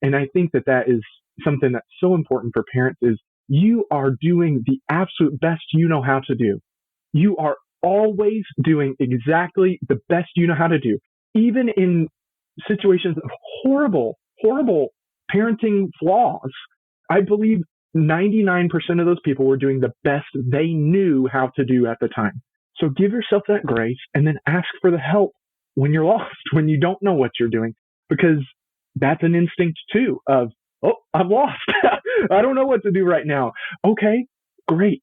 And I think that that is something that's so important for parents is you are doing the absolute best you know how to do. You are always doing exactly the best you know how to do. Even in situations of horrible parenting flaws, I believe 99% of those people were doing the best they knew how to do at the time. So give yourself that grace and then ask for the help when you're lost, when you don't know what you're doing, because that's an instinct too of, oh, I'm lost. I don't know what to do right now. Okay, great.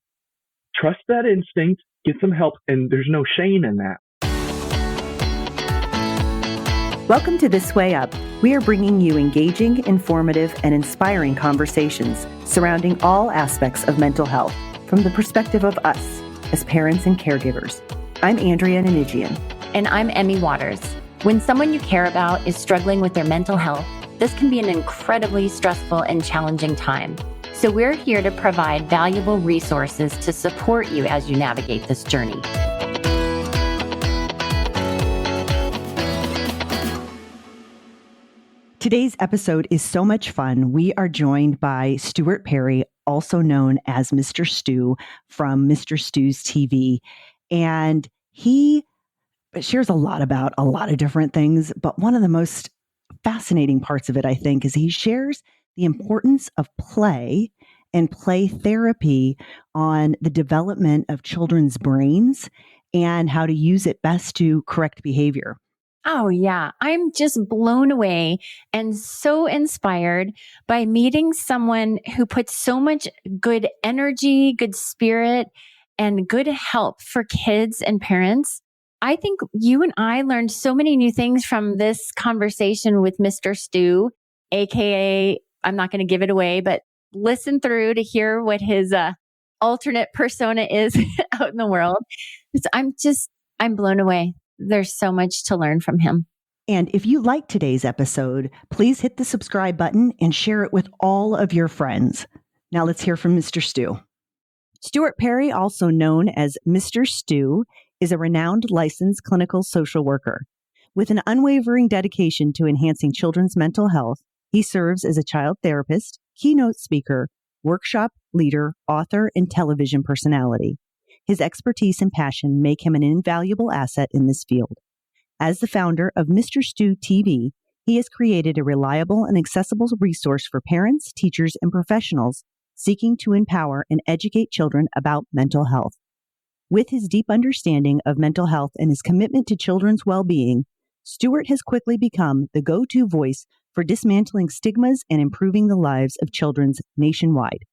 Trust that instinct, get some help, and there's no shame in that. Welcome to This Way Up. We are bringing you engaging, informative, and inspiring conversations surrounding all aspects of mental health from the perspective of us as parents and caregivers. I'm Andrea Nanijian. And I'm Emmy Waters. When someone you care about is struggling with their mental health, this can be an incredibly stressful and challenging time. So we're here to provide valuable resources to support you as you navigate this journey. Today's episode is so much fun. We are joined by Stuart Perry, also known as Mr. Stu from Mr. Stu's TV. And he shares a lot about a lot of different things, but one of the most fascinating parts of it, I think, is he shares the importance of play and play therapy on the development of children's brains and how to use it best to correct behavior. Oh, yeah. I'm just blown away and so inspired by meeting someone who puts so much good energy, good spirit, and good help for kids and parents. I think you and I learned so many new things from this conversation with Mr. Stu, aka, I'm not going to give it away, but listen through to hear what his alternate persona is out in the world. I'm blown away. There's so much to learn from him. And if you like today's episode, please hit the subscribe button and share it with all of your friends. Now let's hear from Mr. Stu. Stuart Perry, also known as Mr. Stu, is a renowned licensed clinical social worker. With an unwavering dedication to enhancing children's mental health, he serves as a child therapist, keynote speaker, workshop leader, author, and television personality. His expertise and passion make him an invaluable asset in this field. As the founder of Mr. Stu TV, he has created a reliable and accessible resource for parents, teachers, and professionals seeking to empower and educate children about mental health. With his deep understanding of mental health and his commitment to children's well-being, Stuart has quickly become the go-to voice for dismantling stigmas and improving the lives of children nationwide.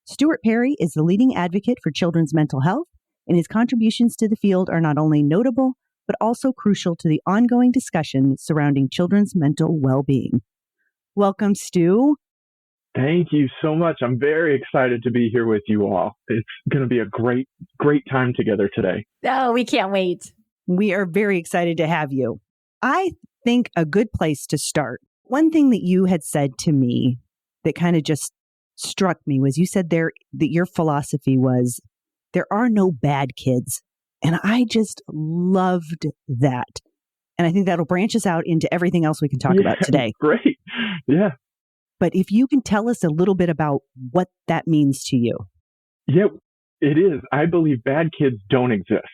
Stuart Perry is the leading advocate for children's mental health, and his contributions to the field are not only notable, but also crucial to the ongoing discussion surrounding children's mental well-being. Welcome, Stu. Thank you so much. I'm very excited to be here with you all. It's going to be a great time together today. Oh, we can't wait. We are very excited to have you. I think a good place to start, one thing that you had said to me that kind of just struck me was you said that your philosophy was there are no bad kids. And I just loved that. And I think that'll branch us out into everything else we can talk about today. Great. Yeah. But if you can tell us a little bit about what that means to you. Yeah, it is. I believe bad kids don't exist.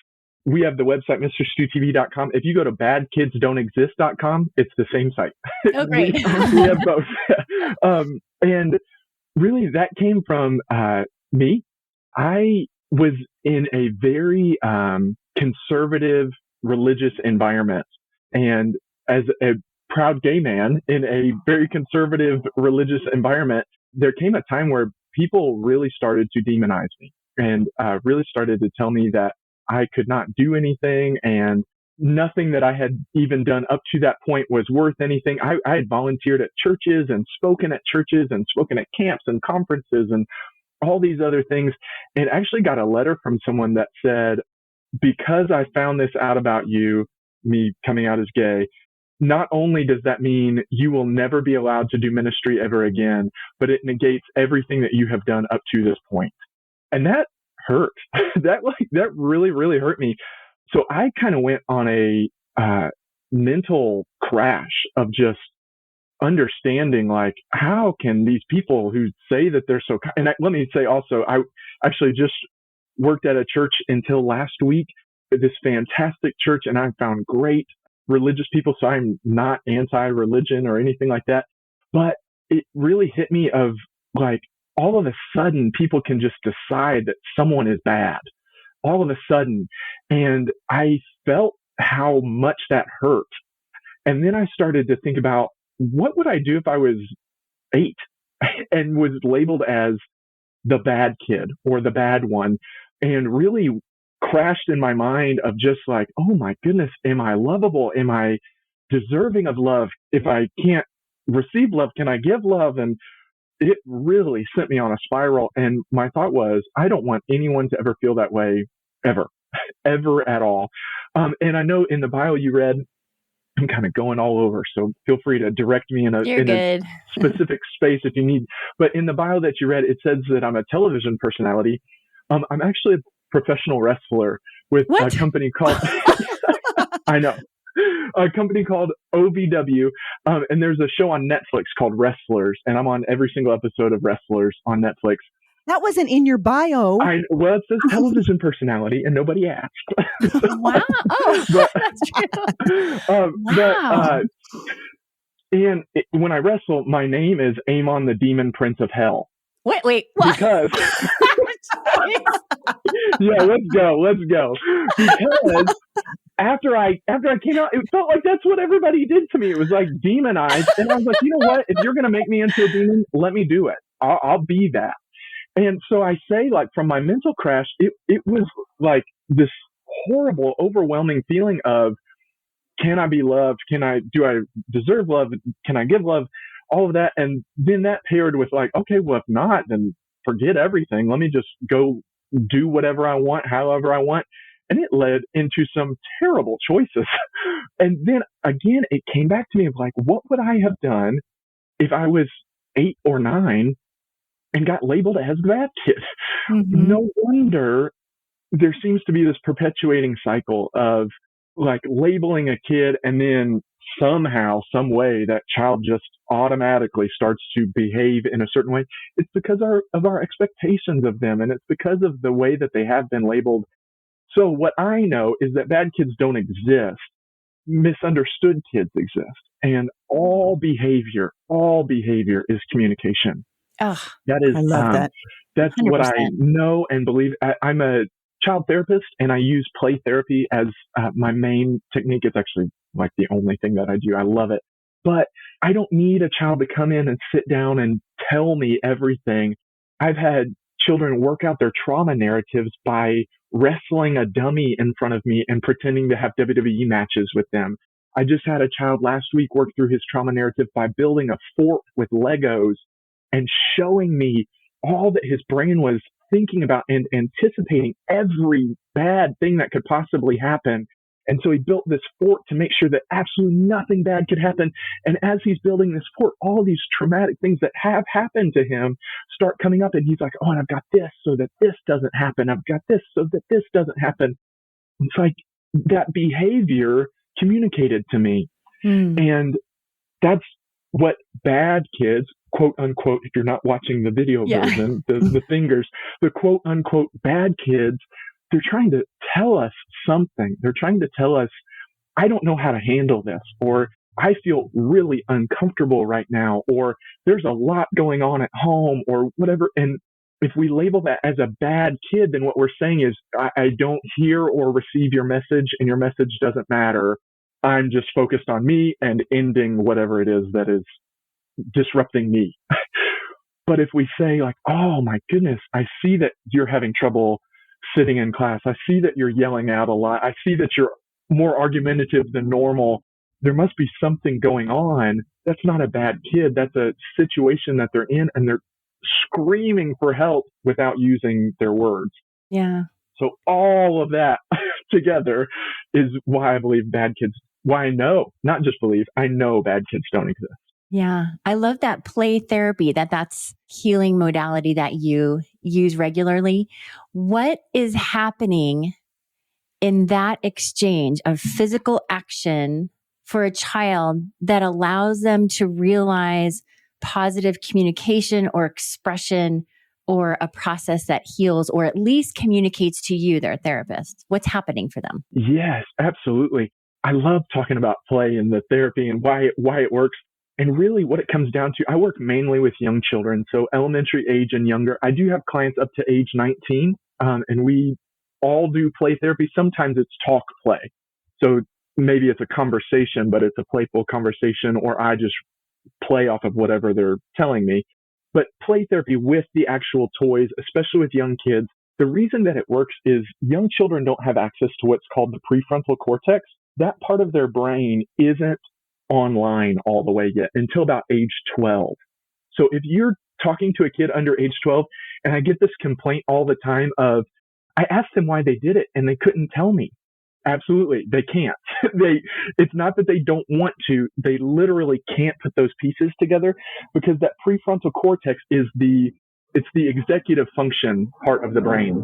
We have the website, MrStuTV.com. If you go to badkidsdon'texist.com, it's the same site. Oh, great. we have both. And really, that came from me. I was in a very conservative religious environment. And as a proud gay man in a very conservative religious environment, there came a time where people really started to demonize me and really started to tell me that I could not do anything and nothing that I had even done up to that point was worth anything. I had volunteered at churches and spoken at camps and conferences and all these other things, and actually got a letter from someone that said, because I found this out about you, me coming out as gay, not only does that mean you will never be allowed to do ministry ever again, but it negates everything that you have done up to this point. And that hurt. that really, really hurt me. So I kind of went on a mental crash of just, understanding, like, how can these people who say that they're so kind, and let me say also, I actually just worked at a church until last week, this fantastic church, and I found great religious people. So I'm not anti-religion or anything like that, but it really hit me of like, all of a sudden people can just decide that someone is bad all of a sudden. And I felt how much that hurt. And then I started to think about, what would I do if I was 8 and was labeled as the bad kid or the bad one, and really crashed in my mind of just like, oh my goodness, am I lovable? Am I deserving of love? If I can't receive love, can I give love? And it really sent me on a spiral. And my thought was, I don't want anyone to ever feel that way, ever, ever at all. And I know in the bio you read, I'm kind of going all over, so feel free to direct me in a specific space if you need. But in the bio that you read, it says that I'm a television personality. I'm actually a professional wrestler with a company called, I know, a company called OVW. And there's a show on Netflix called Wrestlers, and I'm on every single episode of Wrestlers on Netflix. That wasn't in your bio. Well, it says television personality, and nobody asked. Wow. Oh, that's true. Wow. When I wrestle, my name is Amon, the Demon Prince of Hell. Wait, what? Because, yeah, let's go. Because after I came out, it felt like that's what everybody did to me. It was like demonized. And I was like, you know what? If you're going to make me into a demon, let me do it. I'll be that. And so I say, like, from my mental crash, it was like this horrible, overwhelming feeling of, can I be loved? Do I deserve love? Can I give love? All of that. And then that paired with like, okay, well, if not, then forget everything. Let me just go do whatever I want, however I want. And it led into some terrible choices. And then again, it came back to me of like, what would I have done if I was 8 or 9 and got labeled as bad kid? Mm-hmm. No wonder there seems to be this perpetuating cycle of like labeling a kid, and then somehow, some way, that child just automatically starts to behave in a certain way. It's because of our expectations of them, and it's because of the way that they have been labeled. So what I know is that bad kids don't exist. Misunderstood kids exist. And all behavior is communication. Oh, I love that. That's 100%. What I know and believe. I'm a child therapist, and I use play therapy as my main technique. It's actually like the only thing that I do. I love it. But I don't need a child to come in and sit down and tell me everything. I've had children work out their trauma narratives by wrestling a dummy in front of me and pretending to have WWE matches with them. I just had a child last week work through his trauma narrative by building a fort with Legos and showing me all that his brain was thinking about and anticipating every bad thing that could possibly happen. And so he built this fort to make sure that absolutely nothing bad could happen. And as he's building this fort, all these traumatic things that have happened to him start coming up. And he's like, oh, and I've got this so that this doesn't happen. I've got this so that this doesn't happen. It's like that behavior communicated to me. And that's what bad kids, quote unquote, if you're not watching the video version, the fingers, the quote unquote bad kids, they're trying to tell us something. They're trying to tell us, I don't know how to handle this, or I feel really uncomfortable right now, or there's a lot going on at home, or whatever. And if we label that as a bad kid, then what we're saying is, I don't hear or receive your message, and your message doesn't matter. I'm just focused on me and ending whatever it is that is disrupting me. But if we say like, oh my goodness, I see that you're having trouble sitting in class. I see that you're yelling out a lot. I see that you're more argumentative than normal. There must be something going on. That's not a bad kid. That's a situation that they're in, and they're screaming for help without using their words. Yeah. So all of that together is why I believe bad kids, why I know, not just believe, I know bad kids don't exist. Yeah. I love that play therapy, that's healing modality that you use regularly. What is happening in that exchange of physical action for a child that allows them to realize positive communication or expression or a process that heals or at least communicates to you, their therapist? What's happening for them? Yes, absolutely. I love talking about play and the therapy and why it works. And really what it comes down to, I work mainly with young children, so elementary age and younger. I do have clients up to age 19, and we all do play therapy. Sometimes it's talk play. So maybe it's a conversation, but it's a playful conversation, or I just play off of whatever they're telling me. But play therapy with the actual toys, especially with young kids, the reason that it works is young children don't have access to what's called the prefrontal cortex. That part of their brain isn't online all the way yet until about age 12. So if you're talking to a kid under age 12, and I get this complaint all the time of, I asked them why they did it and they couldn't tell me. Absolutely. They can't. It's not that they don't want to. They literally can't put those pieces together because that prefrontal cortex is it's the executive function part of the brain.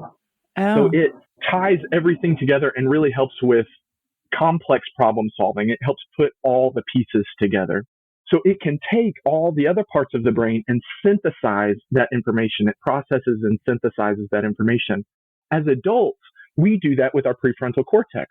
Oh. So it ties everything together and really helps with complex problem solving. It helps put all the pieces together. So it can take all the other parts of the brain and synthesize that information. It processes and synthesizes that information. As adults, we do that with our prefrontal cortex.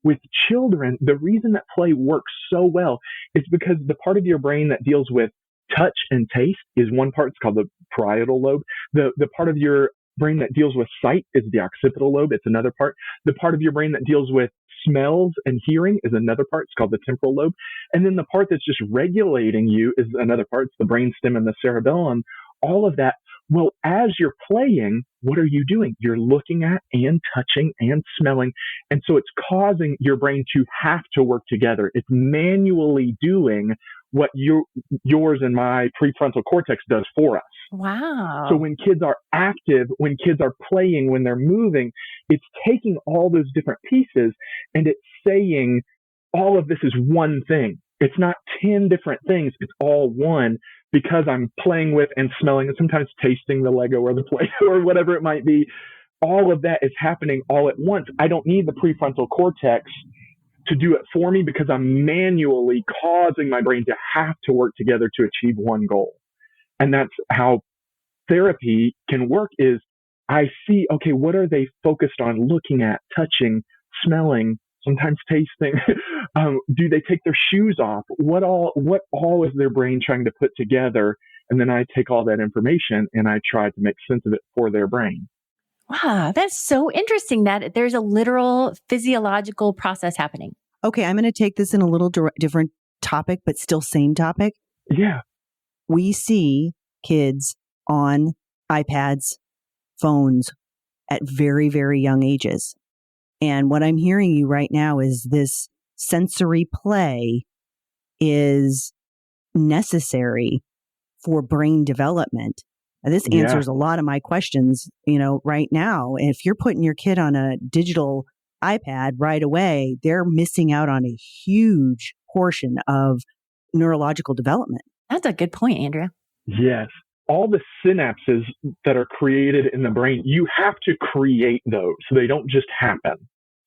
With children, the reason that play works so well is because the part of your brain that deals with touch and taste is one part. It's called the parietal lobe. The part of your brain that deals with sight is the occipital lobe. It's another part. The part of your brain that deals with smells and hearing is another part. It's called the temporal lobe. And then the part that's just regulating you is another part. It's the brainstem and the cerebellum. All of that. Well, as you're playing, what are you doing? You're looking at and touching and smelling. And so it's causing your brain to have to work together. It's manually doing what yours and my prefrontal cortex does for us. Wow. So when kids are active, when kids are playing, when they're moving, it's taking all those different pieces and it's saying all of this is one thing. It's not 10 different things. It's all one because I'm playing with and smelling and sometimes tasting the Lego or the Play-Doh or whatever it might be. All of that is happening all at once. I don't need the prefrontal cortex to do it for me because I'm manually causing my brain to have to work together to achieve one goal. And that's how therapy can work is I see, okay, what are they focused on looking at, touching, smelling, sometimes tasting? Do they take their shoes off? What all is their brain trying to put together? And then I take all that information and I try to make sense of it for their brain. Wow, that's so interesting that there's a literal physiological process happening. Okay, I'm going to take this in a little different topic, but still same topic. Yeah. We see kids on iPads, phones at very, very young ages. And what I'm hearing you right now is this sensory play is necessary for brain development. And this answers a lot of my questions, right now. If you're putting your kid on a digital iPad right away, they're missing out on a huge portion of neurological development. That's a good point, Andrea. Yes. All the synapses that are created in the brain, you have to create those so they don't just happen.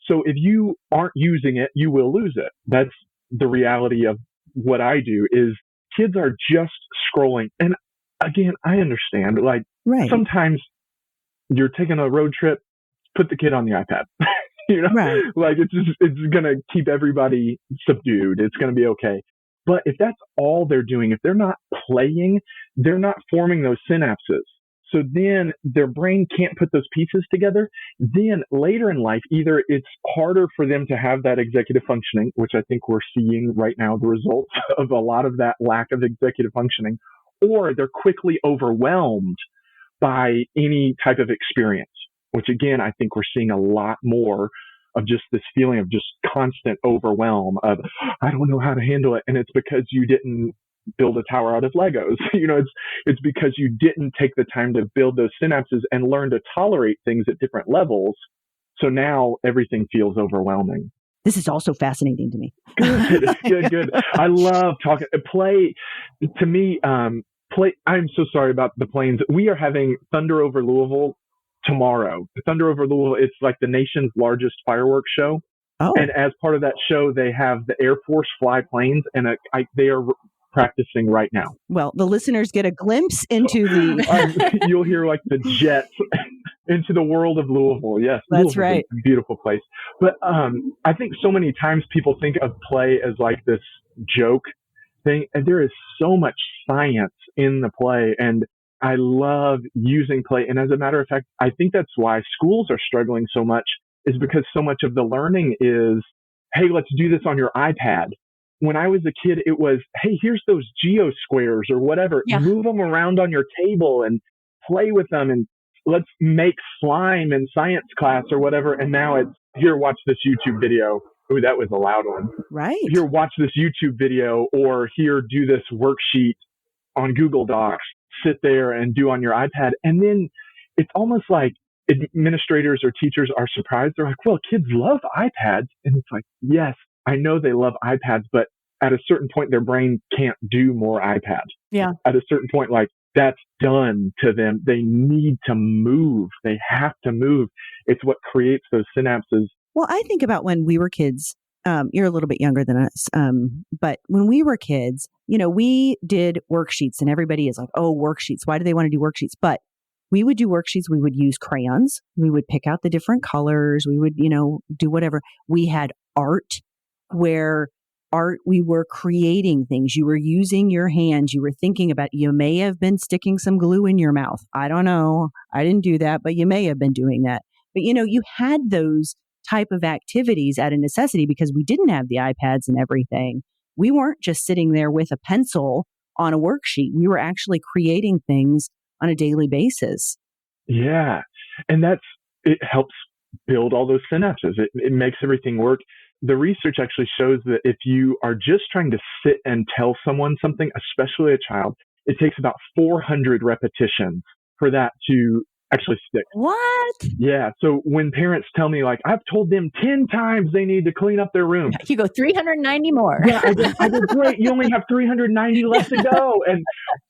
So if you aren't using it, you will lose it. That's the reality of what I do is kids are just scrolling. And again, I understand, sometimes you're taking a road trip, put the kid on the iPad. Right. It's going to keep everybody subdued. It's going to be okay. But if that's all they're doing, if they're not playing, they're not forming those synapses. So then their brain can't put those pieces together. Then later in life, either it's harder for them to have that executive functioning, which I think we're seeing right now, the results of a lot of that lack of executive functioning, or they're quickly overwhelmed by any type of experience, which again, I think we're seeing a lot more of just this feeling of just constant overwhelm of, I don't know how to handle it. And it's because you didn't build a tower out of Legos. It's because you didn't take the time to build those synapses and learn to tolerate things at different levels. So now everything feels overwhelming. This is also fascinating to me. Good. I love talking. Play, to me, play. I'm so sorry about the planes. We are having Thunder over Louisville tomorrow. Thunder over Louisville, it's like the nation's largest fireworks show. Oh, And as part of that show, they have the Air Force fly planes, and they are practicing right now. well, the listeners get a glimpse into the... You'll hear like the jets into the world of Louisville. Yes, That's Louisville's right. a beautiful place. But I think so many times people think of play as like this joke thing, and there is so much science in the play, and I love using play. And as a matter of fact, I think that's why schools are struggling so much, is because so much of the learning is, hey, let's do this on your iPad. When I was a kid, it was, hey, here's those geo squares or whatever. Yeah. Move them around on your table and play with them, and let's make slime in science class or whatever. And now it's, here, watch this YouTube video. Ooh, that was a loud one. Right. Here, watch this YouTube video, or here, do this worksheet on Google Docs. Sit there and do on your iPad. And then it's almost like administrators or teachers are surprised. They're like, well, kids love iPads. And it's like, yes, I know they love iPads, but at a certain point, their brain can't do more iPads. Yeah. At a certain point, like, that's done to them. They need to move. They have to move. It's what creates those synapses. Well, I think about when we were kids. You're a little bit younger than us. But when we were kids, we did worksheets, and everybody is like, oh, worksheets. Why do they want to do worksheets? But we would do worksheets. We would use crayons. We would pick out the different colors. We would, do whatever. We had art, where we were creating things. You were using your hands. You were thinking about, you may have been sticking some glue in your mouth. I don't know. I didn't do that, but you may have been doing that. But, you had those type of activities at a necessity because we didn't have the iPads and everything. We weren't just sitting there with a pencil on a worksheet. We were actually creating things on a daily basis. Yeah. And it helps build all those synapses. It makes everything work. The research actually shows that if you are just trying to sit and tell someone something, especially a child, it takes about 400 repetitions for that to actually stick. What? Yeah. So when parents tell me, like, I've told them 10 times they need to clean up their room. You go 390 more. Yeah, I go, great. You only have 390 left to go. And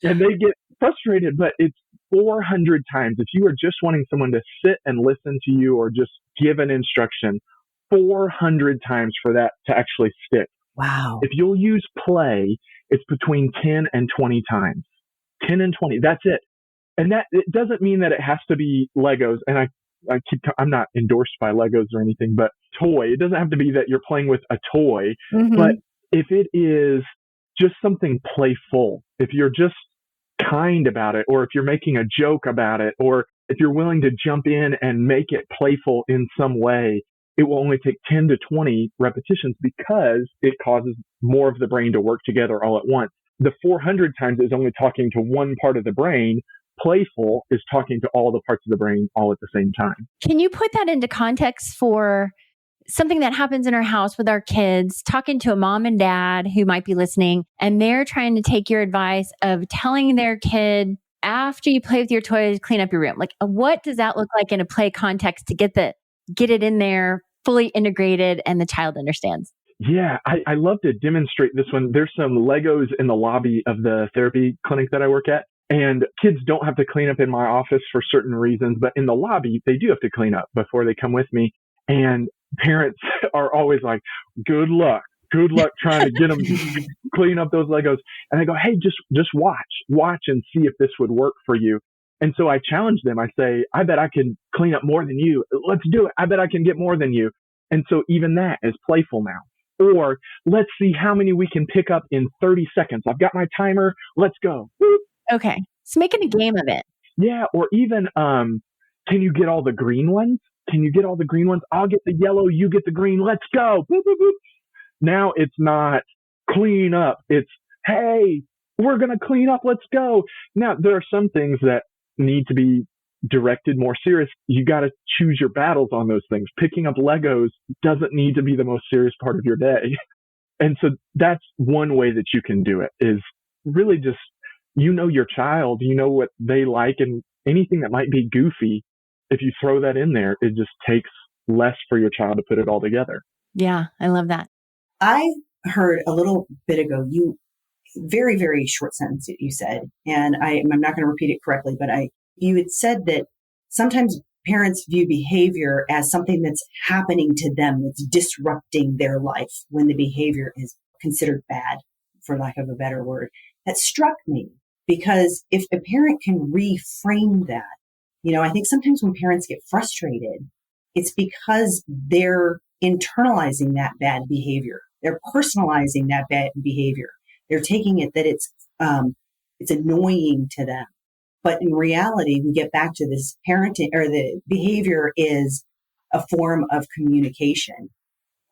they get frustrated, but it's 400 times. If you are just wanting someone to sit and listen to you or just give an instruction, 400 times for that to actually stick. Wow. If you'll use play, it's between 10 and 20 times. 10 and 20. That's it. And that, it doesn't mean that it has to be Legos. And I'm not endorsed by Legos or anything, but toy. It doesn't have to be that you're playing with a toy, but if it is just something playful, if you're just kind about it, or if you're making a joke about it, or if you're willing to jump in and make it playful in some way, it will only take 10 to 20 repetitions because it causes more of the brain to work together all at once. The 400 times is only talking to one part of the brain. Playful is talking to all the parts of the brain all at the same time. Can you put that into context for something that happens in our house with our kids, talking to a mom and dad who might be listening, and they're trying to take your advice of telling their kid, after you play with your toys, clean up your room? Like, what does that look like in a play context to get it in there fully integrated and the child understands? Yeah, I love to demonstrate this one. There's some Legos in the lobby of the therapy clinic that I work at. And kids don't have to clean up in my office for certain reasons, but in the lobby, they do have to clean up before they come with me. And parents are always like, good luck trying to get them to clean up those Legos. And I go, hey, just watch and see if this would work for you. And so I challenge them. I say, I bet I can clean up more than you. Let's do it. I bet I can get more than you. And so even that is playful now. Or let's see how many we can pick up in 30 seconds. I've got my timer. Let's go. Boop. Okay. So making a game of it. Yeah. Or even, can you get all the green ones? Can you get all the green ones? I'll get the yellow. You get the green. Let's go. Boop, boop, boop. Now it's not clean up. It's, hey, we're going to clean up. Let's go. Now there are some things that need to be directed more serious. You got to choose your battles on those things. Picking up Legos doesn't need to be the most serious part of your day. And so that's one way that you can do it, is really just, your child, what they like, and anything that might be goofy, if you throw that in there, it just takes less for your child to put it all together. Yeah, I love that. I heard a little bit ago, very, very short sentence that you said, and I'm not going to repeat it correctly, but you had said that sometimes parents view behavior as something that's happening to them, that's disrupting their life when the behavior is considered bad, for lack of a better word. That struck me because if a parent can reframe that, I think sometimes when parents get frustrated, it's because they're internalizing that bad behavior. They're personalizing that bad behavior. They're taking it that it's annoying to them. But in reality, we get back to this parenting, or the behavior is a form of communication,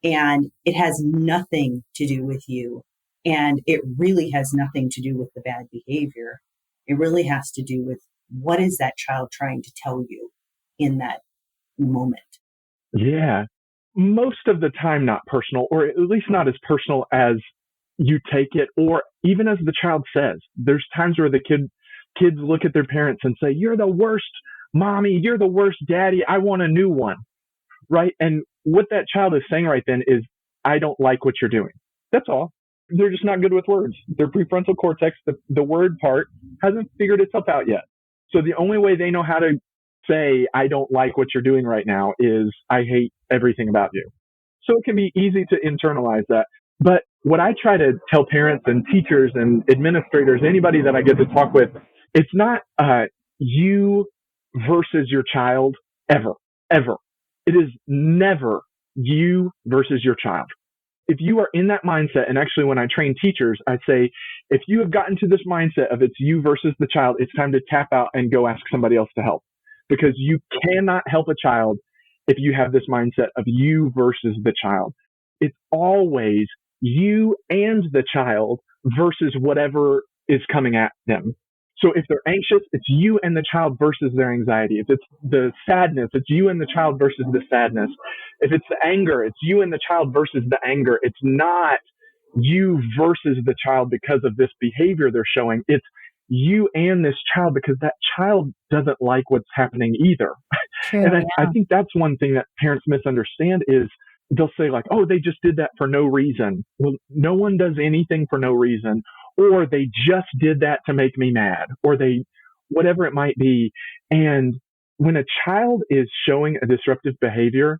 and it has nothing to do with you. And it really has nothing to do with the bad behavior. It really has to do with what is that child trying to tell you in that moment. Yeah. Most of the time, not personal, or at least not as personal as you take it, or even as the child says. There's times where the kids look at their parents and say, "You're the worst mommy, you're the worst daddy, I want a new one." Right? And what that child is saying right then is, "I don't like what you're doing." That's all. They're just not good with words. Their prefrontal cortex, the word part, hasn't figured itself out yet. So the only way they know how to say, "I don't like what you're doing right now," is, "I hate everything about you." So it can be easy to internalize that. But what I try to tell parents and teachers and administrators, anybody that I get to talk with, it's not you versus your child ever, ever. It is never you versus your child. If you are in that mindset, and actually when I train teachers, I say, if you have gotten to this mindset of it's you versus the child, it's time to tap out and go ask somebody else to help. Because you cannot help a child if you have this mindset of you versus the child. It's always you and the child versus whatever is coming at them. So if they're anxious, it's you and the child versus their anxiety. If it's the sadness, it's you and the child versus the sadness. If it's the anger, it's you and the child versus the anger. It's not you versus the child because of this behavior they're showing. It's you and this child because that child doesn't like what's happening either. True, And I think that's one thing that parents misunderstand is they'll say like, "Oh, they just did that for no reason." Well, no one does anything for no reason. Or they just did that to make me mad, or whatever it might be. And when a child is showing a disruptive behavior,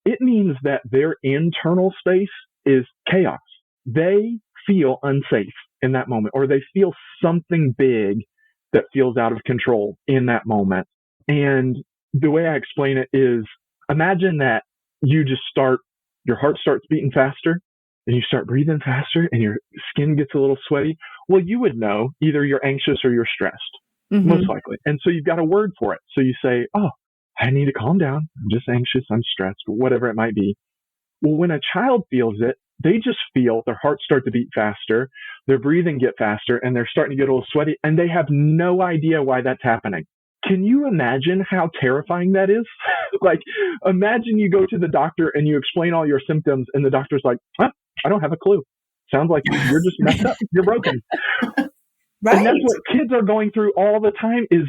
it means that their internal space is chaos. They feel unsafe in that moment, or they feel something big that feels out of control in that moment. And the way I explain it is, imagine that your heart starts beating faster, and you start breathing faster and your skin gets a little sweaty. Well, you would know either you're anxious or you're stressed, most likely. And so you've got a word for it. So you say, "Oh, I need to calm down. I'm just anxious. I'm stressed," whatever it might be. Well, when a child feels it, they just feel their heart start to beat faster, their breathing get faster, and they're starting to get a little sweaty, and they have no idea why that's happening. Can you imagine how terrifying that is? Like, imagine you go to the doctor and you explain all your symptoms, and the doctor's like, "Huh? I don't have a clue. Sounds like you're just messed up. You're broken." Right. And that's what kids are going through all the time is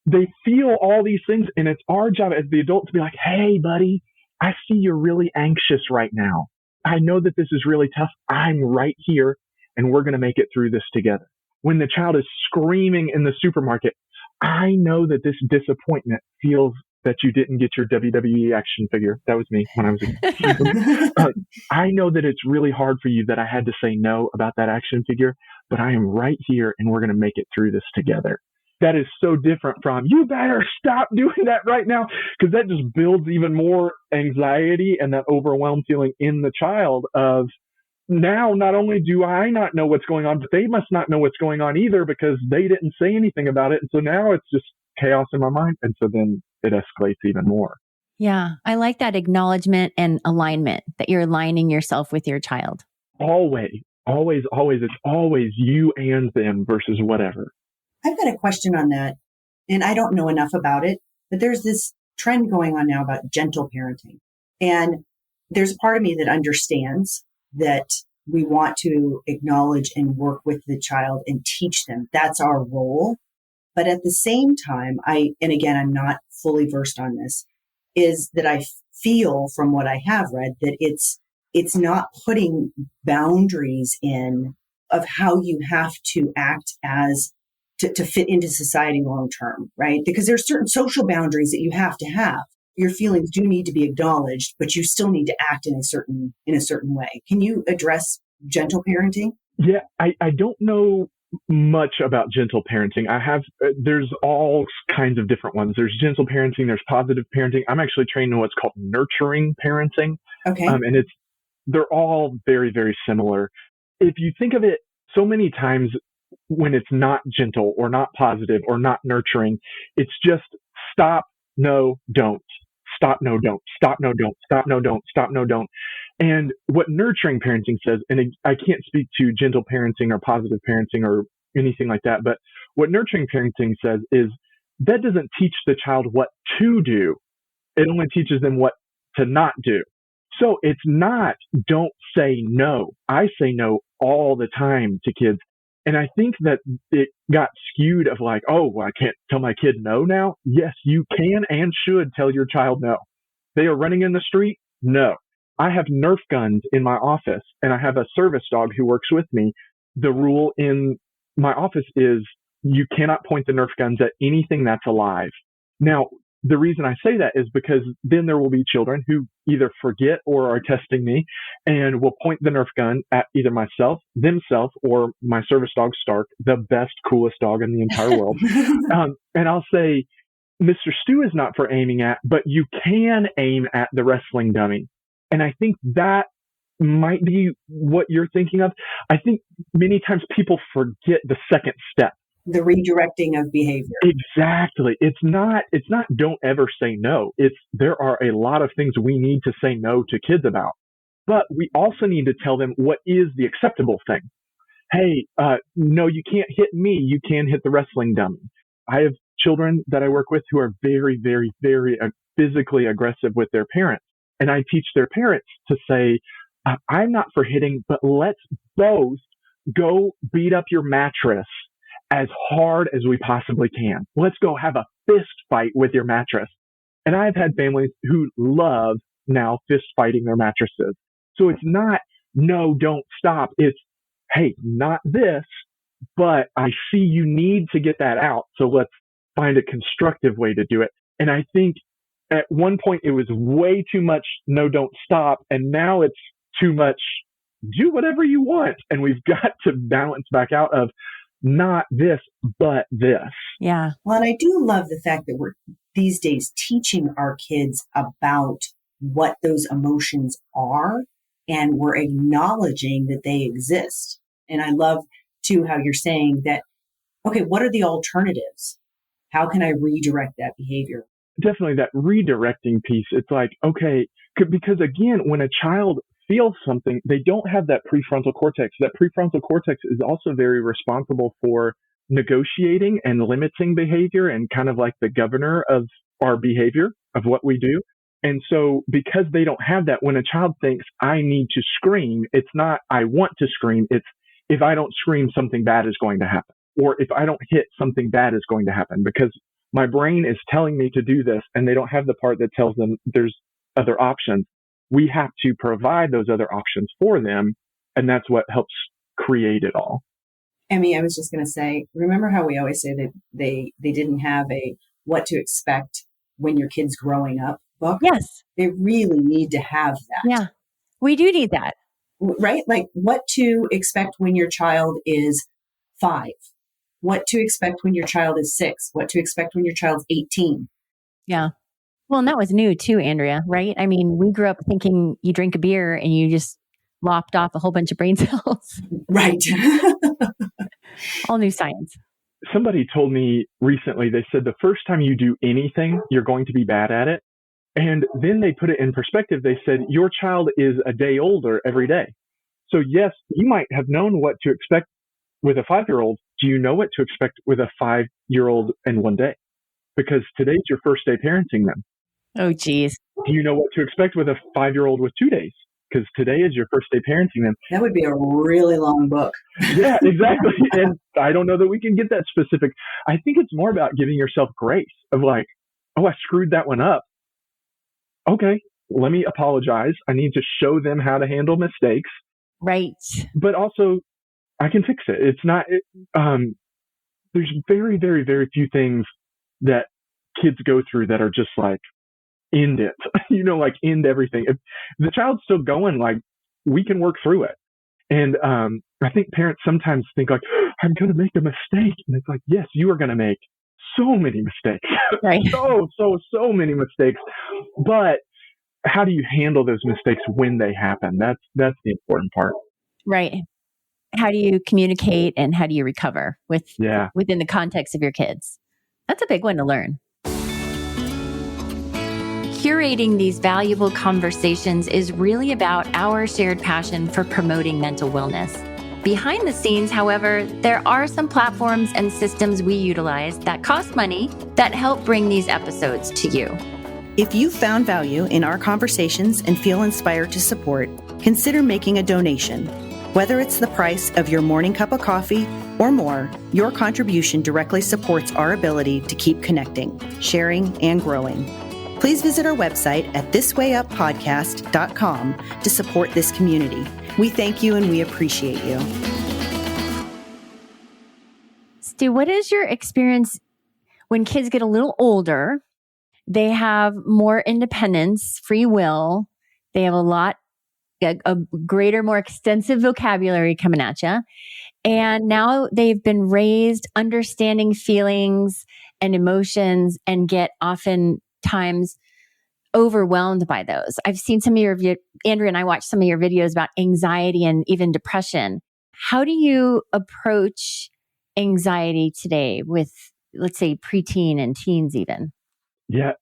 they feel all these things. And it's our job as the adult to be like, "Hey, buddy, I see you're really anxious right now. I know that this is really tough. I'm right here, and we're going to make it through this together." When the child is screaming in the supermarket, "I know that this disappointment feels that you didn't get your WWE action figure." That was me when I was a kid. "I know that it's really hard for you that I had to say no about that action figure, but I am right here and we're going to make it through this together." That is so different from, "You better stop doing that right now," because that just builds even more anxiety and that overwhelmed feeling in the child of, now not only do I not know what's going on, but they must not know what's going on either because they didn't say anything about it. And so now it's just chaos in my mind. And so then it escalates even more. Yeah, I like that acknowledgement and alignment, that you're aligning yourself with your child. Always. It's always you and them versus whatever. I've got a question on that, and I don't know enough about it, but there's this trend going on now about gentle parenting. And there's a part of me that understands that we want to acknowledge and work with the child and teach them. That's our role. But at the same time, and again, I'm not fully versed on this, is that I feel from what I have read that it's not putting boundaries in of how you have to act as to fit into society long term, right? Because there's certain social boundaries that you have to have. Your feelings do need to be acknowledged, but you still need to act in a certain way. Can you address gentle parenting? Yeah, I don't know much about gentle parenting. There's all kinds of different ones. There's gentle parenting, there's positive parenting. I'm actually trained in what's called nurturing parenting. Okay. And they're all very, very similar. If you think of it, so many times when it's not gentle or not positive or not nurturing, it's just stop, no, don't. Stop, no, don't. Stop, no, don't. Stop, no, don't. Stop, no, don't. And what nurturing parenting says, and I can't speak to gentle parenting or positive parenting or anything like that, but what nurturing parenting says is that doesn't teach the child what to do. It only teaches them what to not do. So it's not don't say no. I say no all the time to kids. And I think that it got skewed of like, oh, well, I can't tell my kid no now. Yes, you can and should tell your child no. They are running in the street? No. I have Nerf guns in my office and I have a service dog who works with me. The rule in my office is you cannot point the Nerf guns at anything that's alive. Now, the reason I say that is because then there will be children who either forget or are testing me and will point the Nerf gun at either myself, themselves, or my service dog, Stark, the best, coolest dog in the entire world. And I'll say, Mr. Stu is not for aiming at, but you can aim at the wrestling dummy. And I think that might be what you're thinking of. I think many times people forget the second step. The redirecting of behavior. Exactly. It's not don't ever say no. There are a lot of things we need to say no to kids about, but we also need to tell them what is the acceptable thing. Hey, no, you can't hit me. You can hit the wrestling dummy. I have children that I work with who are very, very, very physically aggressive with their parents. And I teach their parents to say, I'm not for hitting, but let's both go beat up your mattress as hard as we possibly can. Let's go have a fist fight with your mattress. And I've had families who love now fist fighting their mattresses. So it's not, no, don't stop. It's, hey, not this, but I see you need to get that out. So let's find a constructive way to do it. And I think at one point it was way too much, no, don't stop. And now it's too much, do whatever you want. And we've got to balance back out of, not this, but this. Yeah. Well, and I do love the fact that we're these days teaching our kids about what those emotions are, and we're acknowledging that they exist. And I love too how you're saying that, okay, what are the alternatives? How can I redirect that behavior? Definitely that redirecting piece. It's like, okay, because again, when a child feel something, they don't have that prefrontal cortex. That prefrontal cortex is also very responsible for negotiating and limiting behavior and kind of like the governor of our behavior, of what we do. And so because they don't have that, when a child thinks, I need to scream, it's not, I want to scream. It's, if I don't scream, something bad is going to happen. Or if I don't hit, something bad is going to happen because my brain is telling me to do this and they don't have the part that tells them there's other options. We have to provide those other options for them. And that's what helps create it all. Emmy, I was just going to say, remember how we always say that they didn't have a what to expect when your kid's growing up book? Yes. They really need to have that. Yeah, we do need that. Right? Like what to expect when your child is 5, what to expect when your child is 6, what to expect when your child's 18. Yeah. Well, and that was new too, Andrea, right? I mean, we grew up thinking you drink a beer and you just lopped off a whole bunch of brain cells. Right. All new science. Somebody told me recently, they said the first time you do anything, you're going to be bad at it. And then they put it in perspective. They said, your child is a day older every day. So yes, you might have known what to expect with a 5-year-old. Do you know what to expect with a 5-year-old in one day? Because today's your first day parenting them. Oh, geez. Do you know what to expect with a 5-year-old with 2 days? Because today is your first day parenting them. That would be a really long book. Yeah, exactly. And I don't know that we can get that specific. I think it's more about giving yourself grace of like, oh, I screwed that one up. Okay, let me apologize. I need to show them how to handle mistakes. Right. But also, I can fix it. It's not, there's very, very, very few things that kids go through that are just like, end it, like end everything. If the child's still going, like, we can work through it. And I think parents sometimes think like, I'm going to make a mistake. And it's like, yes, you are going to make so many mistakes, Right. so many mistakes. But how do you handle those mistakes when they happen? That's the important part. Right. How do you communicate and how do you recover within the context of your kids? That's a big one to learn. Curating these valuable conversations is really about our shared passion for promoting mental wellness. Behind the scenes, however, there are some platforms and systems we utilize that cost money that help bring these episodes to you. If you found value in our conversations and feel inspired to support, consider making a donation. Whether it's the price of your morning cup of coffee or more, your contribution directly supports our ability to keep connecting, sharing, and growing. Please visit our website at thiswayuppodcast.com to support this community. We thank you and we appreciate you. Stu, what is your experience when kids get a little older? They have more independence, free will. They have a greater, more extensive vocabulary coming at you. And now they've been raised understanding feelings and emotions and get oftentimes overwhelmed by those. I've seen some of Andrea and I watched some of your videos about anxiety and even depression. How do you approach anxiety today with, let's say, preteen and teens even? Yeah,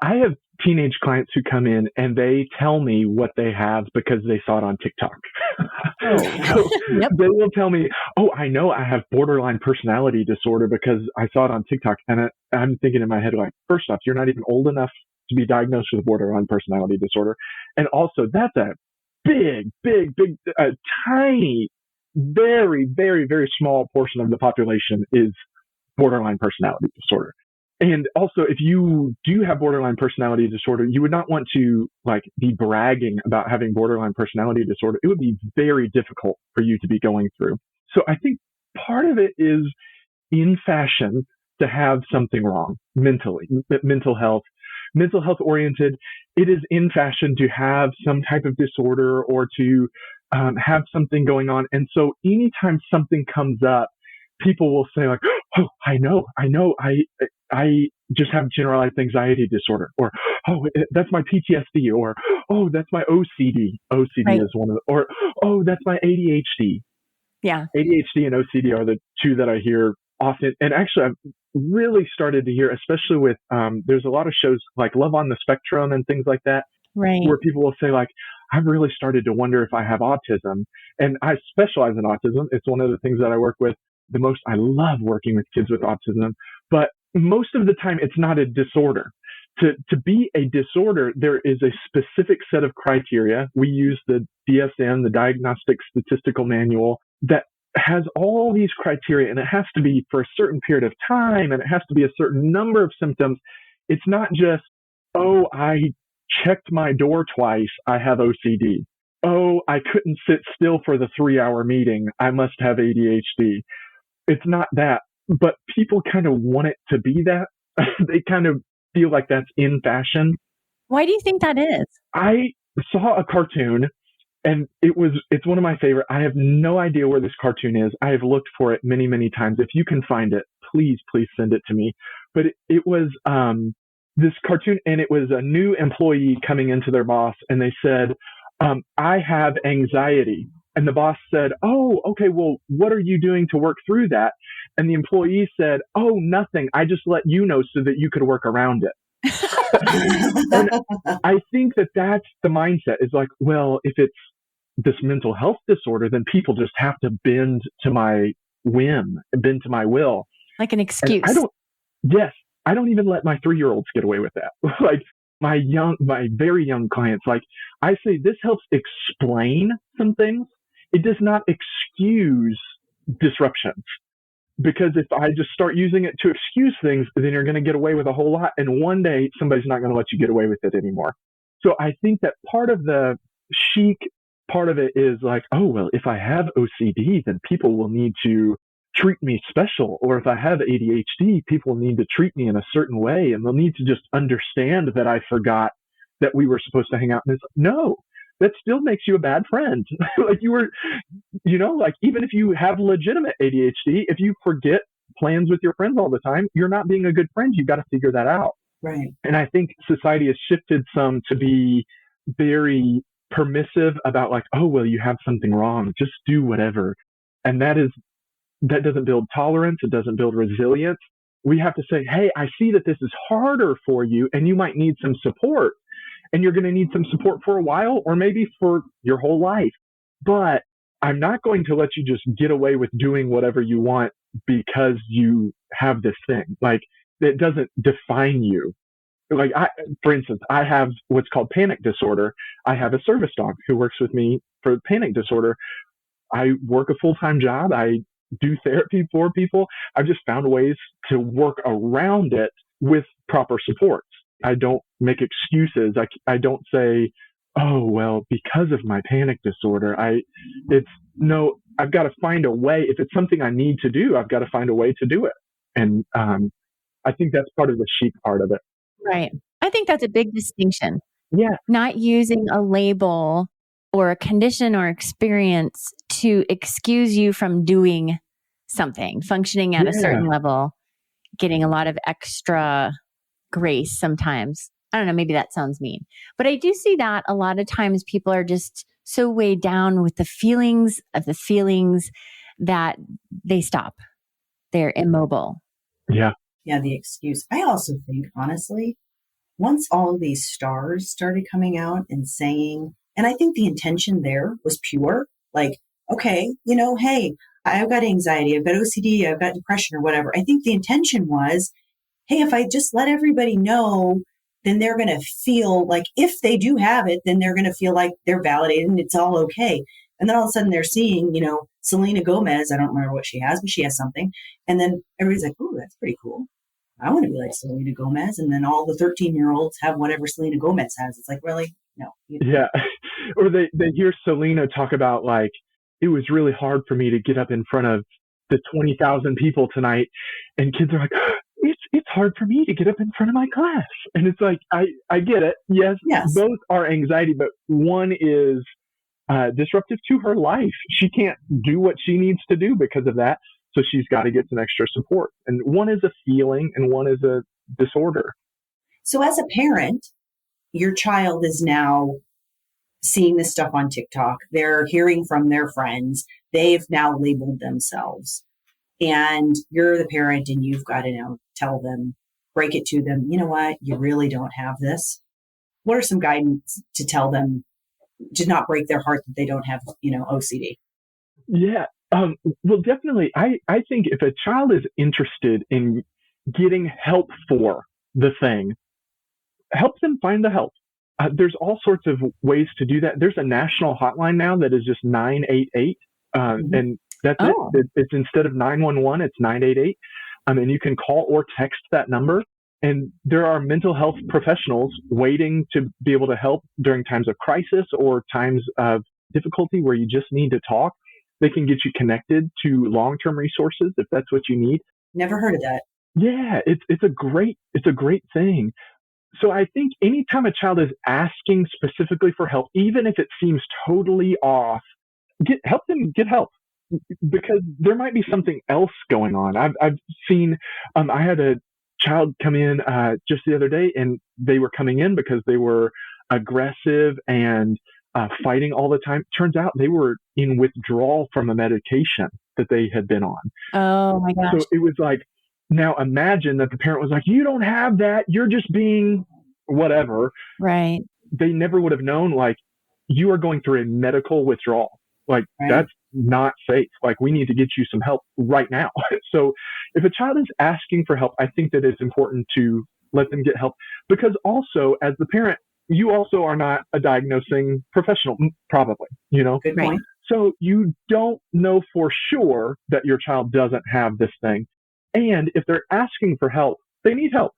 I have teenage clients who come in and they tell me what they have because they saw it on TikTok. So they will tell me, oh, I know I have borderline personality disorder because I saw it on TikTok. And I'm thinking in my head, like, first off, you're not even old enough to be diagnosed with borderline personality disorder. And also, that's a big, tiny, very, very, very small portion of the population is borderline personality disorder. And also, if you do have borderline personality disorder, you would not want to be bragging about having borderline personality disorder. It would be very difficult for you to be going through. So I think part of it is in fashion to have something wrong mentally, mental health oriented. It is in fashion to have some type of disorder or to have something going on. And so anytime something comes up, people will say like, oh, I know, I just have generalized anxiety disorder, or, oh, that's my PTSD, or, oh, that's my OCD. OCD is one of the, or, oh, that's my ADHD. Yeah. ADHD and OCD are the two that I hear often. And actually, I've really started to hear, especially with, there's a lot of shows like Love on the Spectrum and things like that, where people will say like, I've really started to wonder if I have autism. And I specialize in autism. It's one of the things that I work with the most. I love working with kids with autism, but most of the time it's not a disorder. To be a disorder, there is a specific set of criteria. We use the DSM, the Diagnostic Statistical Manual, that has all these criteria, and it has to be for a certain period of time, and it has to be a certain number of symptoms. It's not just, oh, I checked my door twice, I have OCD. Oh, I couldn't sit still for the 3-hour meeting, I must have ADHD. It's not that, but people kind of want it to be that. They kind of feel like that's in fashion. Why do you think that is? I saw a cartoon, and it's one of my favorite. I have no idea where this cartoon is. I have looked for it many, many times. If you can find it, please send it to me. But it was this cartoon, and it was a new employee coming into their boss, and they said, I have anxiety. And the boss said, oh, okay, well, what are you doing to work through that? And the employee said, oh, nothing. I just let you know so that you could work around it. And I think that that's the mindset, is like, well, if it's this mental health disorder, then people just have to bend to my whim, bend to my will. Like an excuse. I don't even let my 3-year-olds get away with that. Like my very young clients, like I say, this helps explain some things. It does not excuse disruptions. Because if I just start using it to excuse things, then you're going to get away with a whole lot. And one day somebody's not going to let you get away with it anymore. So I think that part of the chic part of it is like, oh, well, if I have OCD, then people will need to treat me special, or if I have ADHD, people need to treat me in a certain way, and they'll need to just understand that I forgot that we were supposed to hang out. And it's like, no, that still makes you a bad friend. Like you were, like even if you have legitimate ADHD, if you forget plans with your friends all the time, you're not being a good friend. You've got to figure that out. Right. And I think society has shifted some to be very permissive about like, oh, well, you have something wrong, just do whatever. And that doesn't build tolerance. It doesn't build resilience. We have to say, hey, I see that this is harder for you and you might need some support, and you're going to need some support for a while or maybe for your whole life. But I'm not going to let you just get away with doing whatever you want because you have this thing. Like, it doesn't define you. Like, for instance, I have what's called panic disorder. I have a service dog who works with me for panic disorder. I work a full-time job. I do therapy for people. I've just found ways to work around it with proper supports. I don't make excuses. I don't say, oh, well, because of my panic disorder, I've got to find a way. If it's something I need to do, I've got to find a way to do it. And I think that's part of the chic part of it. Right. I think that's a big distinction. Yeah. Not using a label or a condition or experience to excuse you from doing something, functioning at a certain level, getting a lot of extra grace sometimes. I don't know, maybe that sounds mean, but I do see that a lot of times people are just so weighed down with the feelings that they stop. They're immobile. Yeah. Yeah, the excuse. I also think, honestly, once all of these stars started coming out and saying, and I think the intention there was pure, like, okay, hey, I've got anxiety, I've got OCD, I've got depression or whatever. I think the intention was, hey, if I just let everybody know, then they're going to feel like if they do have it, then they're going to feel like they're validated and it's all okay. And then all of a sudden they're seeing, Selena Gomez, I don't remember what she has, but she has something. And then everybody's like, oh, that's pretty cool. I want to be like Selena Gomez. And then all the 13-year-olds have whatever Selena Gomez has. It's like, really? No. Yeah. Or they hear Selena talk about like, it was really hard for me to get up in front of the 20,000 people tonight. And kids are like, it's hard for me to get up in front of my class. And it's like, I get it. Yes. Both are anxiety, but one is disruptive to her life. She can't do what she needs to do because of that. So she's got to get some extra support. And one is a feeling and one is a disorder. So as a parent, your child is now seeing this stuff on TikTok. They're hearing from their friends. They've now labeled themselves. And you're the parent and you've got to tell them, break it to them. You know what? You really don't have this. What are some guidance to tell them to not break their heart that they don't have, OCD? Yeah. Well, definitely. I think if a child is interested in getting help for the thing, help them find the help. There's all sorts of ways to do that. There's a national hotline now that is just 988. And that's it. It's instead of 911, it's 988. And you can call or text that number. And there are mental health professionals waiting to be able to help during times of crisis or times of difficulty where you just need to talk. They can get you connected to long-term resources if that's what you need. Never heard of that. Yeah, it's a great thing. So I think anytime a child is asking specifically for help, even if it seems totally off, help them get help, because there might be something else going on. I've seen, I had a child come in just the other day, and they were coming in because they were aggressive and fighting all the time. Turns out they were in withdrawal from a medication that they had been on. Oh my gosh. So it was like, now imagine that the parent was like, you don't have that. You're just being whatever. Right. They never would have known, like, you are going through a medical withdrawal. Like, that's not safe. Like, we need to get you some help right now. So if a child is asking for help, I think that it's important to let them get help, because also as the parent, you also are not a diagnosing professional, probably, Good point. So you don't know for sure that your child doesn't have this thing. And if they're asking for help, they need help.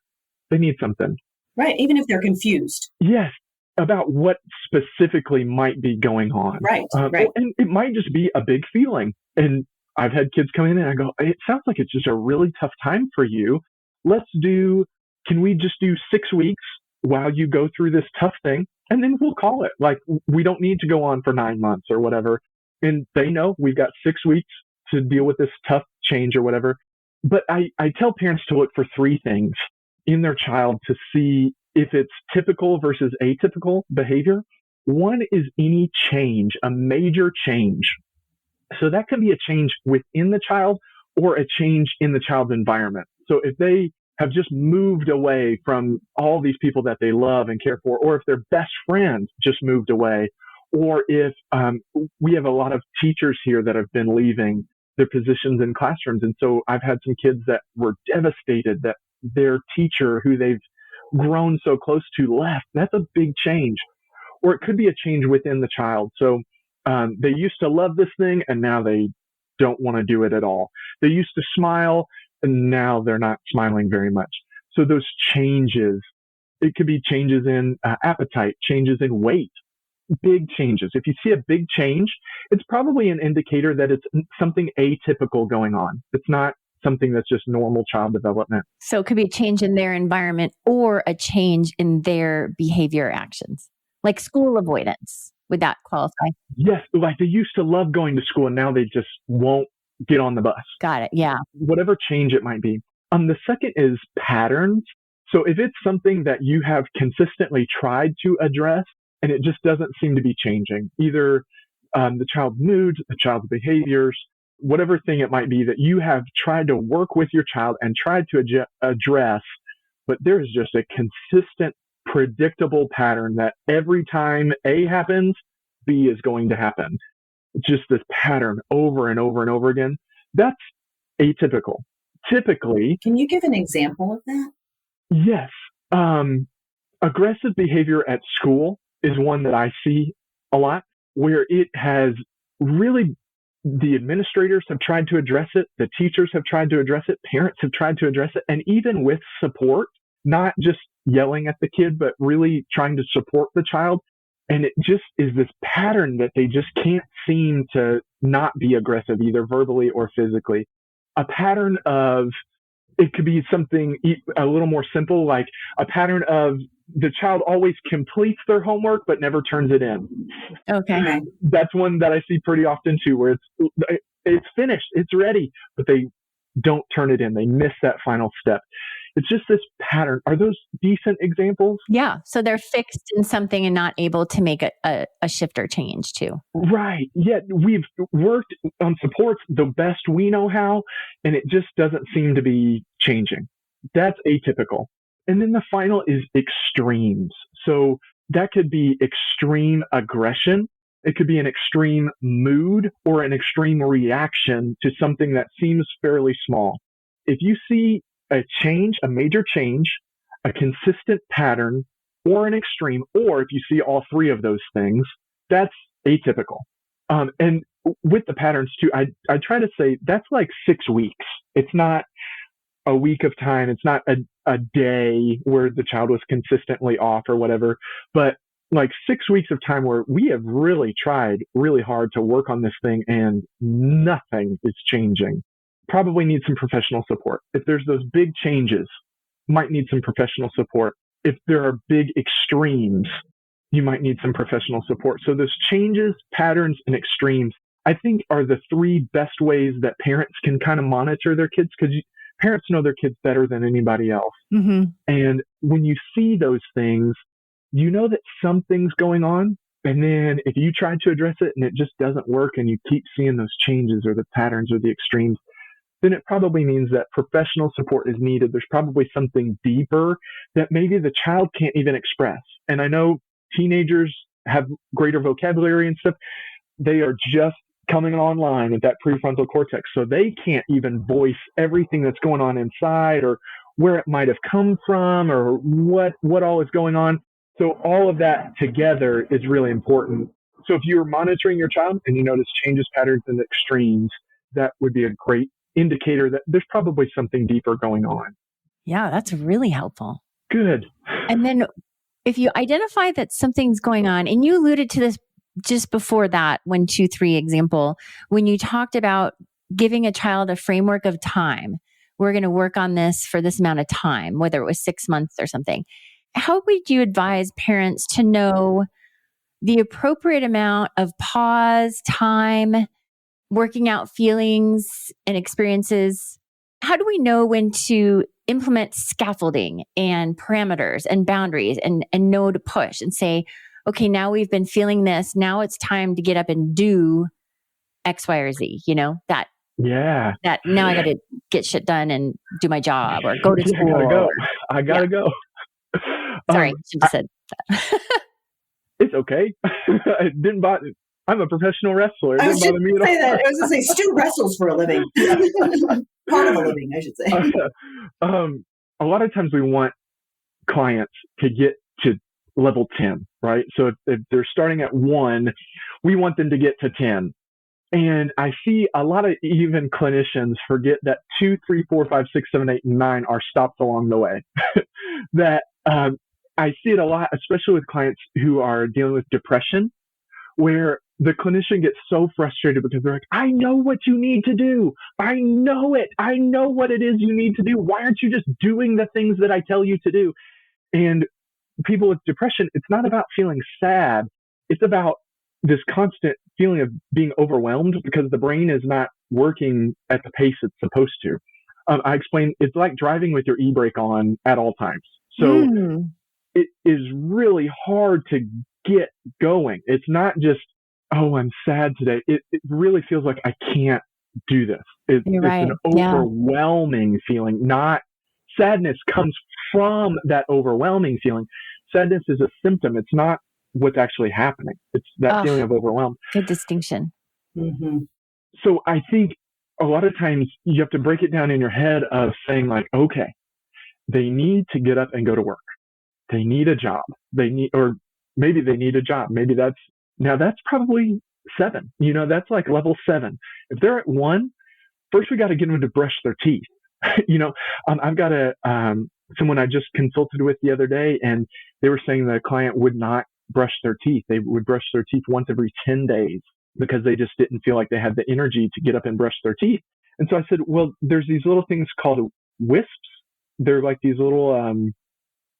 They need something. Right. Even if they're confused. Yes. About what specifically might be going on. Right. And it might just be a big feeling. And I've had kids come in and I go, it sounds like it's just a really tough time for you. Can we just do 6 weeks while you go through this tough thing? And then we'll call it. Like, we don't need to go on for 9 months or whatever. And they know we've got 6 weeks to deal with this tough change or whatever. But I tell parents to look for 3 things in their child to see if it's typical versus atypical behavior. One is any change, a major change. So that can be a change within the child or a change in the child's environment. So if they have just moved away from all these people that they love and care for, or if their best friend just moved away, or if we have a lot of teachers here that have been leaving their positions in classrooms. And so I've had some kids that were devastated that their teacher, who they've grown so close to, left. That's a big change. Or it could be a change within the child. So they used to love this thing and now they don't want to do it at all. They used to smile and now they're not smiling very much. So those changes, it could be changes in appetite, changes in weight, big changes. If you see a big change, it's probably an indicator that it's something atypical going on. It's not something that's just normal child development. So it could be a change in their environment or a change in their behavior actions, like school avoidance. Would that qualify? Yes. Like they used to love going to school and now they just won't get on the bus. Got it. Yeah. Whatever change it might be. The second is patterns. So if it's something that you have consistently tried to address and it just doesn't seem to be changing, either the child's moods, the child's behaviors, whatever thing it might be that you have tried to work with your child and tried to address, but there's just a consistent, predictable pattern that every time A happens, B is going to happen. Just this pattern over and over and over again. That's atypical. Typically. Can you give an example of that? Yes. Aggressive behavior at school is one that I see a lot, where it has really, the administrators have tried to address it, the teachers have tried to address it, parents have tried to address it, and even with support, not just yelling at the kid, but really trying to support the child. And it just is this pattern that they just can't seem to not be aggressive, either verbally or physically. A pattern of, it could be something a little more simple, like a pattern of the child always completes their homework, but never turns it in. Okay. That's one that I see pretty often too, where it's finished, it's ready, but they don't turn it in. They miss that final step. It's just this pattern. Are those decent examples? Yeah. So they're fixed in something and not able to make a shift or change too. Right. Yeah. We've worked on supports the best we know how, and it just doesn't seem to be changing. That's atypical. And then the final is extremes. So that could be extreme aggression. It could be an extreme mood or an extreme reaction to something that seems fairly small. If you see a change, a major change, a consistent pattern, or an extreme, or if you see all 3 of those things, that's atypical. And with the patterns too, I try to say that's like 6 weeks. It's not a week of time. It's not a day where the child was consistently off or whatever, but like 6 weeks of time where we have really tried really hard to work on this thing and nothing is changing. Probably need some professional support. If there's those big changes, might need some professional support. If there are big extremes, you might need some professional support. So those changes, patterns, and extremes, I think are the 3 best ways that parents can kind of monitor their kids, because parents know their kids better than anybody else. Mm-hmm. And when you see those things, you know that something's going on. And then if you try to address it and it just doesn't work and you keep seeing those changes or the patterns or the extremes, then it probably means that professional support is needed. There's probably something deeper that maybe the child can't even express. And I know teenagers have greater vocabulary and stuff. They are just coming online at that prefrontal cortex. So they can't even voice everything that's going on inside or where it might have come from or what all is going on. So all of that together is really important. So if you're monitoring your child and you notice changes, patterns, and extremes, that would be a great indicator that there's probably something deeper going on. Yeah, that's really helpful. Good. And then if you identify that something's going on, and you alluded to this just before that 1, 2, 3 example, when you talked about giving a child a framework of time. We're going to work on this for this amount of time, whether it was 6 months or something. How would you advise parents to know the appropriate amount of pause, time, working out feelings and experiences? How do we know when to implement scaffolding and parameters and boundaries and know to push and say, okay, now we've been feeling this. Now it's time to get up and do X, Y, or Z, that now I got to get shit done and do my job or go to school. I gotta go. I gotta go. Sorry, I should have said that. It's okay. It didn't bother. I'm a professional wrestler. It didn't bother me at all. I was going to say, Stu wrestles for a living. Part of a living, I should say. A lot of times we want clients to get to level 10, right? So if they're starting at 1, we want them to get to 10. And I see a lot of even clinicians forget that 2, 3, 4, 5, 6, 7, 8, and 9 are stops along the way. That I see it a lot, especially with clients who are dealing with depression, where the clinician gets so frustrated because they're like, I know what you need to do. I know it. I know what it is you need to do. Why aren't you just doing the things that I tell you to do? And people with depression, it's not about feeling sad. It's about this constant feeling of being overwhelmed because the brain is not working at the pace it's supposed to. I explained it's like driving with your e-brake on at all times. So it is really hard to get going. It's not just, oh, I'm sad today. It really feels like I can't do this. It's an overwhelming feeling. Not sadness comes from that overwhelming feeling. Sadness is a symptom. It's not what's actually happening. It's that feeling of overwhelm. Good distinction. Mm-hmm. So I think a lot of times you have to break it down in your head of saying like, okay, they need to get up and go to work. They need a job. Or maybe they need a job. Maybe that's probably 7. That's like level 7. If they're at 1, first we got to get them to brush their teeth. I've got someone I just consulted with the other day, and they were saying the client would not brush their teeth. They would brush their teeth once every 10 days because they just didn't feel like they had the energy to get up and brush their teeth. And so I said, well, there's these little things called wisps. They're like these little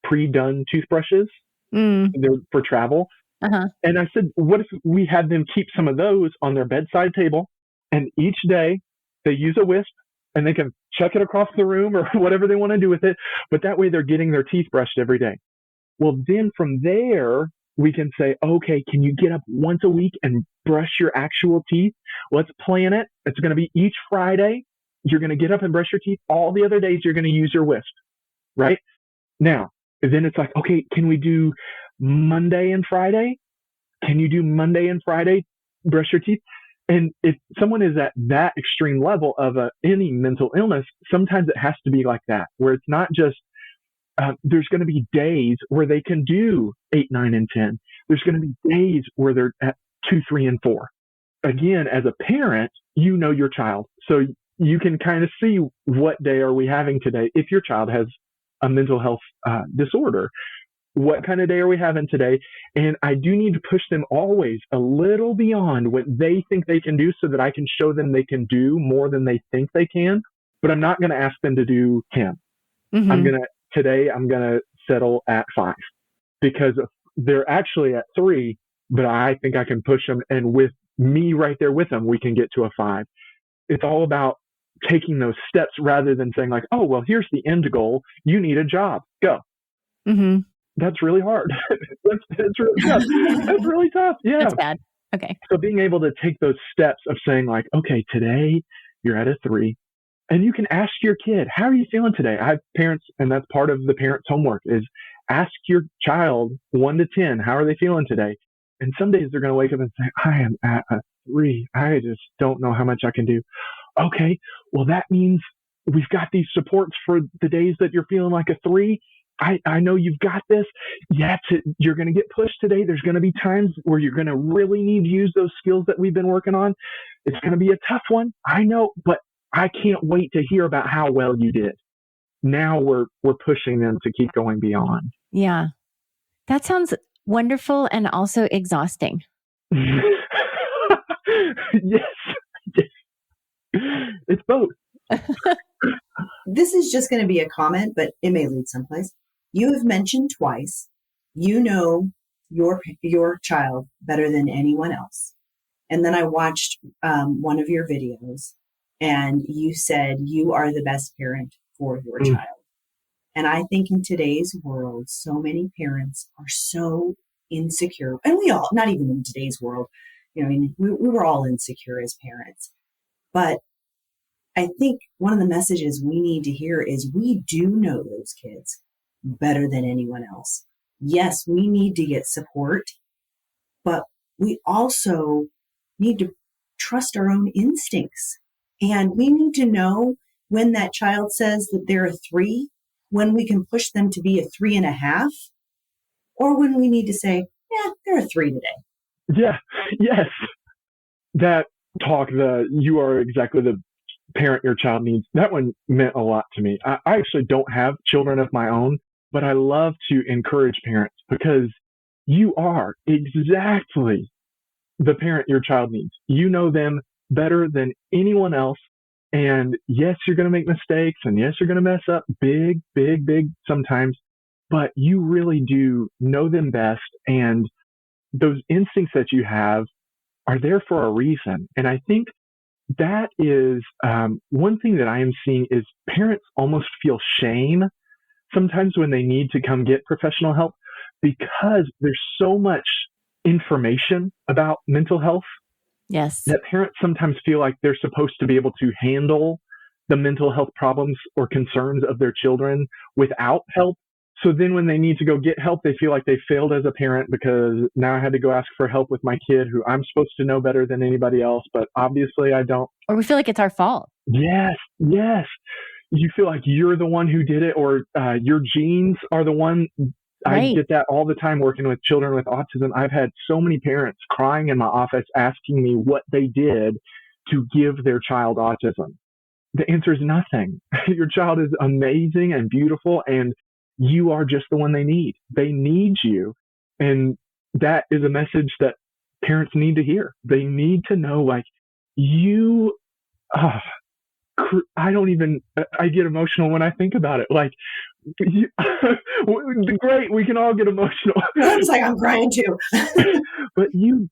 pre-done toothbrushes. They're for travel. And I said, what if we had them keep some of those on their bedside table, and each day they use a wisp and they can chuck it across the room or whatever they want to do with it. But that way they're getting their teeth brushed every day. Well, then from there, we can say, okay, can you get up once a week and brush your actual teeth? Let's plan it. It's going to be each Friday. You're going to get up and brush your teeth. All the other days, you're going to use your wisp, right? Now, then it's like, okay, can we do Monday and Friday? Can you do Monday and Friday, brush your teeth? And if someone is at that extreme level of any mental illness, sometimes it has to be like that, where it's not just, there's going to be days where they can do 8, 9, and 10. There's going to be days where they're at 2, 3, and 4. Again, as a parent, you know your child. So you can kind of see what day are we having today. If your child has a mental health disorder, what kind of day are we having today? And I do need to push them always a little beyond what they think they can do so that I can show them they can do more than they think they can. But I'm not going to ask them to do 10. Today I'm going to settle at 5 because they're actually at 3, but I think I can push them. And with me right there with them, we can get to a 5. It's all about taking those steps rather than saying like, oh, well, here's the end goal. You need a job. Go. That's really hard. That's really tough. That's really tough. Yeah. That's bad. Okay. So being able to take those steps of saying like, okay, today you're at a 3. And you can ask your kid, how are you feeling today? I have parents, and that's part of the parents' homework is ask your child 1 to 10, how are they feeling today? And some days they're going to wake up and say, I am at a 3. I just don't know how much I can do. Okay, well, that means we've got these supports for the days that you're feeling like a 3. I know you've got this. Yeah, you're going to get pushed today. There's going to be times where you're going to really need to use those skills that we've been working on. It's going to be a tough one. I know, but I can't wait to hear about how well you did. Now we're pushing them to keep going beyond. Yeah. That sounds wonderful and also exhausting. Yes. It's both. This is just going to be a comment, but it may lead someplace. You have mentioned twice, you know your child better than anyone else. And then I watched one of your videos, and you said you are the best parent for your child. And I think in today's world, so many parents are so insecure. And we all, not even in today's world, I mean, we were all insecure as parents. But I think one of the messages we need to hear is we do know those kids better than anyone else. Yes, we need to get support, but we also need to trust our own instincts. And we need to know when that child says that they're a 3, when we can push them to be a 3.5, or when we need to say, yeah, they're a 3 today. Yeah. Yes. That talk, you are exactly the parent your child needs. That one meant a lot to me. I actually don't have children of my own, but I love to encourage parents because you are exactly the parent your child needs. You know them better than anyone else. And yes, you're going to make mistakes, and yes, you're going to mess up big sometimes, but you really do know them best. And those instincts that you have are there for a reason. And I think that is one thing that I am seeing is parents almost feel shame sometimes when they need to come get professional help because there's so much information about mental health. Yes. That parents sometimes feel like they're supposed to be able to handle the mental health problems or concerns of their children without help. So then when they need to go get help, they feel like they failed as a parent because now I had to go ask for help with my kid who I'm supposed to know better than anybody else, but obviously I don't. Or we feel like it's our fault. Yes. You feel like you're the one who did it, or your genes are the one. Right. I get that all the time working with children with autism. I've had so many parents crying in my office asking me what they did to give their child autism. The answer is nothing. Your child is amazing and beautiful, and you are just the one they need. They need you. And that is a message that parents need to hear. They need to know, like, you, I get emotional when I think about it. Like, great, we can all get emotional. It's like I'm crying too. But you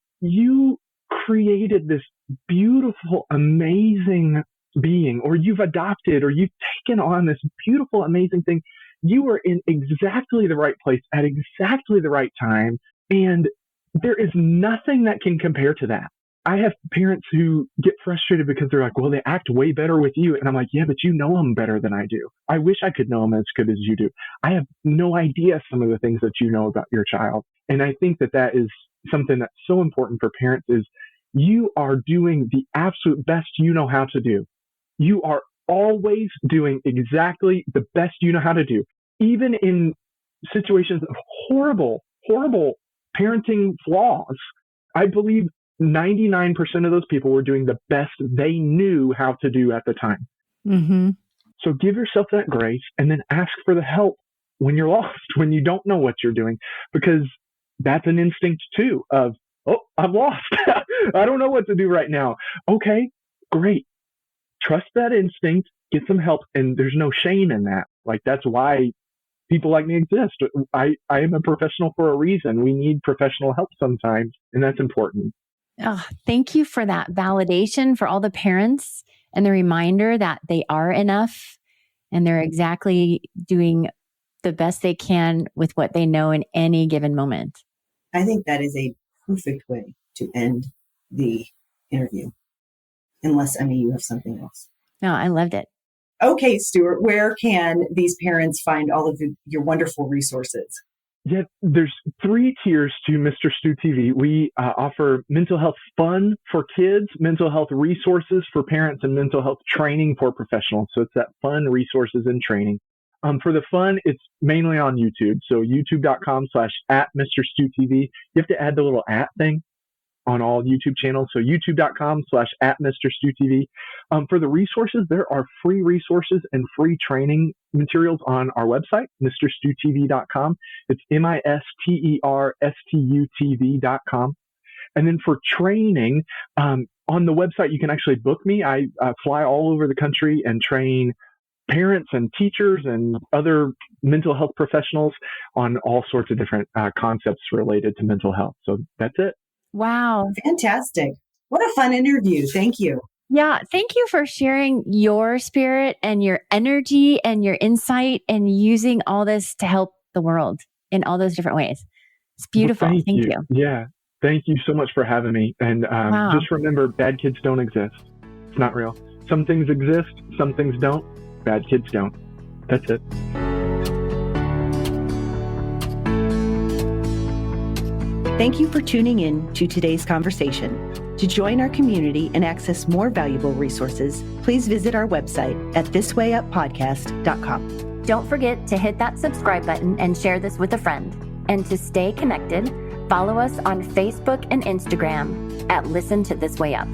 created this beautiful, amazing being, or you've adopted, or you've taken on this beautiful, amazing thing. You were in exactly the right place at exactly the right time. And there is nothing that can compare to that. I have parents who get frustrated because they're like, well, they act way better with you. And I'm like, yeah, but you know them better than I do. I wish I could know them as good as you do. I have no idea some of the things that you know about your child. And I think that is something that's so important for parents is you are doing the absolute best you know how to do. You are always doing exactly the best you know how to do. Even in situations of horrible parenting flaws, I believe 99% of those people were doing the best they knew how to do at the time. Mm-hmm. So give yourself that grace and then ask for the help when you're lost, when you don't know what you're doing, because that's an instinct too of, oh, I'm lost. I don't know what to do right now. Okay, great. Trust that instinct, get some help. And there's no shame in that. Like, that's why people like me exist. I am a professional for a reason. We need professional help sometimes, and that's important. Oh, thank you for that validation for all the parents and the reminder that they are enough and they're exactly doing the best they can with what they know in any given moment. I think that is a perfect way to end the interview. Unless, Emmy, you have something else. No, I loved it. Okay, Stuart, where can these parents find all of your wonderful resources? Yeah, there's 3 tiers to Mr. Stu TV. We offer mental health fun for kids, mental health resources for parents, and mental health training for professionals. So it's that fun, resources, and training. For the fun, it's mainly on YouTube. So youtube.com/@MrStuTV. You have to add the little @ thing on all YouTube channels. So youtube.com/@MrStuTV. For the resources, there are free resources and free training materials on our website, MrStuTV.com. It's MisterStutv.com. And then for training, on the website, you can actually book me. I fly all over the country and train parents and teachers and other mental health professionals on all sorts of different concepts related to mental health. So that's it. Wow. Fantastic. What a fun interview. Thank you. Yeah. Thank you for sharing your spirit and your energy and your insight and using all this to help the world in all those different ways. It's beautiful. Well, thank you. Yeah. Thank you so much for having me. And Wow. just remember, bad kids don't exist. It's not real. Some things exist, some things don't. Bad kids don't. That's it. Thank you for tuning in to today's conversation. To join our community and access more valuable resources, please visit our website at thiswayuppodcast.com. Don't forget to hit that subscribe button and share this with a friend. And to stay connected, follow us on Facebook and Instagram at Listen to This Way Up.